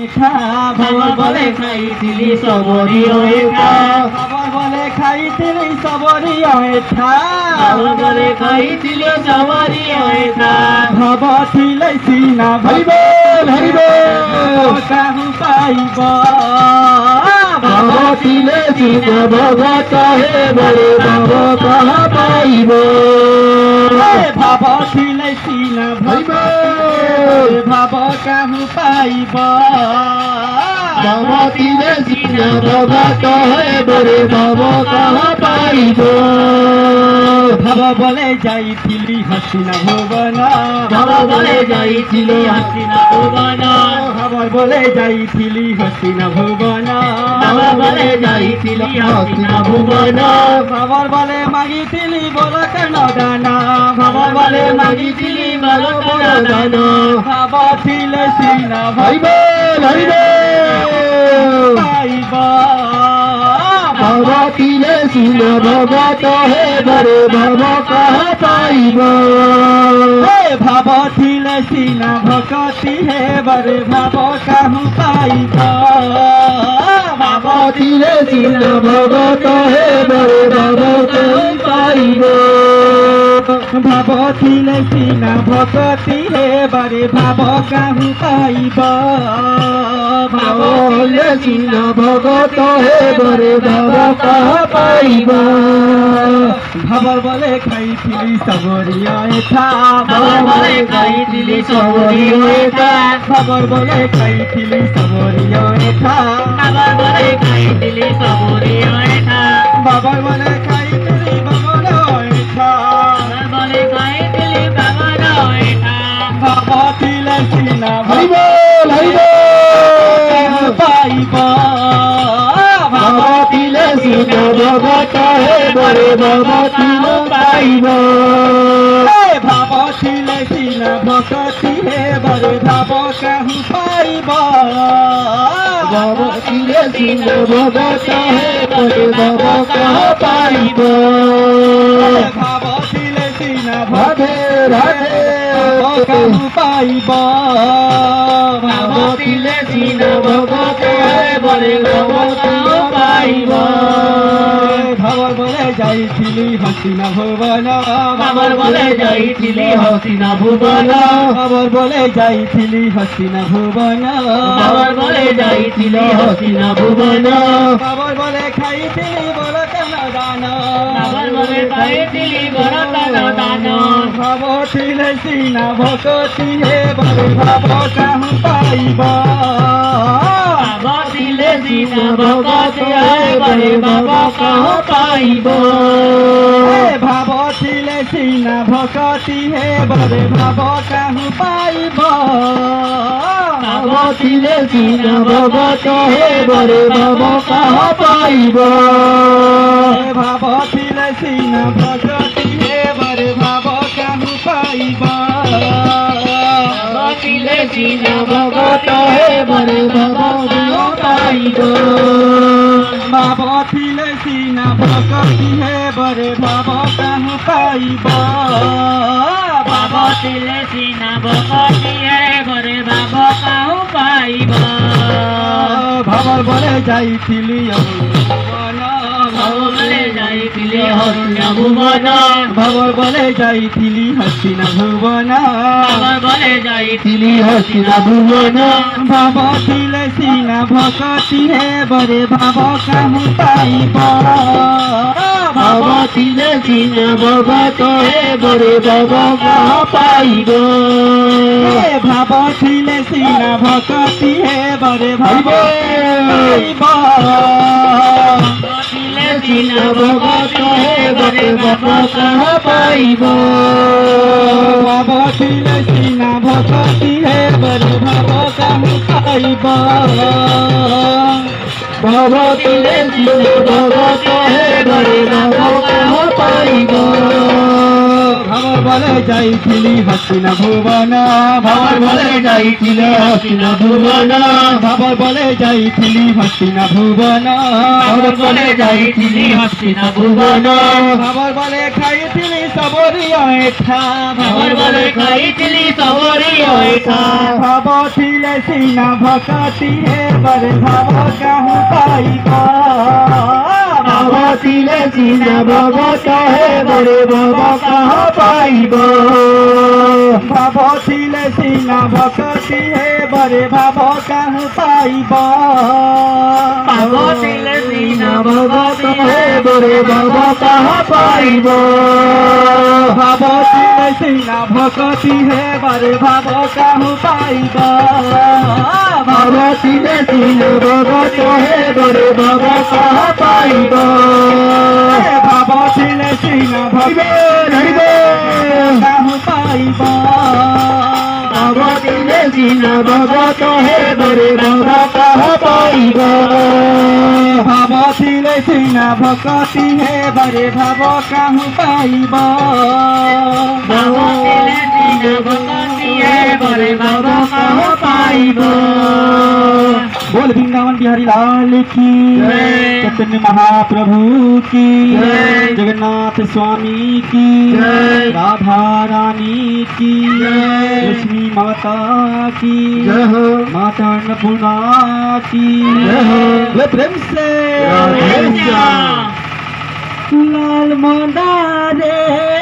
খবর বলে খাইছিলি সবরি ওঠা খবর বলে খাইছিলি সবরি ওঠা খবর বলে খাইছিলি সবরি ওঠা খবর ছিলাইছি না হরিব হরিব কাহু পাইব খবর ছিলাইছি না ভগত হে বলে ভগত পাইব ভাব ছিলাইছি না হরিব ভাব কাহু পাইব বাবা তিলে সিনা ভগত হে বলে ভগত পাইব ভাব বলে যাইছিলি হাসিনা ভুবন বাবা বলে যাইছিলি হাসিনা ভুবন খবর বলে যাইছিলি হাসিনা ভুবন বাবা বলে যাইছিলি হাসিনা ভুবন খবর বলে মাগিছিলি বল কেন দানা খবর বলে মাগিছিলি বলো বলো দান খবর ছিল সিনা হইব হইব পাইব বাবা তিলে সিনা ভগত হে বরে বাবা কহ পাইব ভাব ছিল সিনা ভকতি হে বরে ভাব কাহু পাইব বাবা তিলে সিনা ভগত হে বরে বাবা কহ পাইব ভাব ছিল সিনা ভকতি হে বরে ভাব কাহু পাইব ভাব বলে সিনা ভগত হে বরে বাবা কহ পাইব খবর বলে খাইছিলি সবরিয়া বাবা বলে খাইছিলি সবরি ওঠা খবর বলে খাইছিলি সবরিয়া বাবা বলে খাইছিলি সবরি ওঠা বাবার বলে খাইছিলি বাবার বাবা বলে খাইছিলি বাবা ওঠা বাবা ছিলে সিনা হরিব হরিব পাইব বাবা তিলে সিনা ভগত হে বরে বাবা তিল পাইব ভাব ছিলে সিনা ভকতি হে বরে ভাব কাহু পাইব বাবা তিলে সিনা ভগত হে বরে বাবা কহ পাইব ভাব ছিলে সিনা রাধে রাধে কাহু পাইব বাবা তিলে সিনা ভগত হে বরে বাবা কহ পাইব খবর বলে যাইছিলি হাসিনা ভুবন বাবার বলে যাইছিলি হাসিনা ভুবন খবর বলে যাইছিলি হাসিনা ভুবন বাবার বলে যাইছিলি হাসিনা ভুবন খবর বলে খাইছিলি বল কেন দান বাবার বলে খাইছিলি বড় দান দান খবর ছিল সিনা ভকতি হে বলে ভাব কাহু পাইব বাবা দিলে সিনা ভগত হে বরে বাবা কহ পাইব ভাব ছিল সিনা ভকতি হে বলে ভাব কাহু পাইব বাবা দিলে সিনা ভগত হে বরে বাবা কহ পাইব ভাব ছিল সিনা ভকতি হে বলে ভাব কাহু পাইব বাবা দিলে সিনা ভগত হে বরে বাবা কহ পাইব ভাব ছিল সিনা ভকতি হে বলে ভাব কাহু পাইব বাবা দিলে সিনা ভগতি হে বরে বাবা কহ পাইব ভাবর বলে যাইছিলি ভুবন বাবা বলে যাইছিলি হাসিনা ভুবন ভাবর বলে যাইছিলি হাসিনা ভুবন বাবা বলে যাইছিলি হাসিনা ভুবন ভাব ছিল সিনা ভকতি হে বরে ভাব কাহু পাইব বাবা দিলে সিনা ভগত হে বরে বাবা কহ পাইব ভাব ছিল সিনা ভকতি হে বরে ভাব পাইব দিলে সিনা ভগত হে বরে বাবা কহ পাইব ভাব ছিল সিনা ভকতি হে বরে ভাব কাহু পাইব বাবা দিলে সিনা ভগত হে বরে বাবা কহ পাইব ভাবর বলে যাইছিলি হাসিনা ভুবন ভাবর বলে যাইছিলে হাসিনা ভুবন ভাবর বলে যাইছিলি হাসিনা ভুবন ভাবর বলে যাইছিলি হাসিনা ভুবন ভাবর বলে খাইছিলি সবরি এঠা ভাবর বলে খাইছিলি সবরি ওইঠা ভাবছিলে সিনা ভকতি হে বরে ভাব কাহু পাইবা ভাবছিলে সিনা ভগত হে বরে ভাব কাহা পাইব ভাবছিলে সিনা ভকতি হে বরে ভাব কাহু পাইবা ভাবছিলে সিনা ভগত হে বরে ভাব কাহা পাইব ভাবছিলে সিনা ভকতি হে বরে ভাব কাহু পাইবা ভাবছিলে সিনা ভগত হে বরে ভাব কাহা পাইব ভাবছিলে সিনা ভকতি কাহু পাইবা ভাবছিলে সিনা ভগত হে বরে ভাব কাহা পাইব ভাবছিলে সিনা ভকতি হে বরে ভাব কাহু পাইবা ভাবছিলে সিনা ভগতি হে বরে ভাব কাহা পাইব बोल वृंदावन बिहारी लाल की जय। चैतन्य महाप्रभु की जय। जगन्नाथ स्वामी की जय। राधा रानी की जय। लक्ष्मी माता की जय हो। माता अन्नपूर्णा की जय हो। बोले प्रेम से राधे श्याम। लाल मंदारे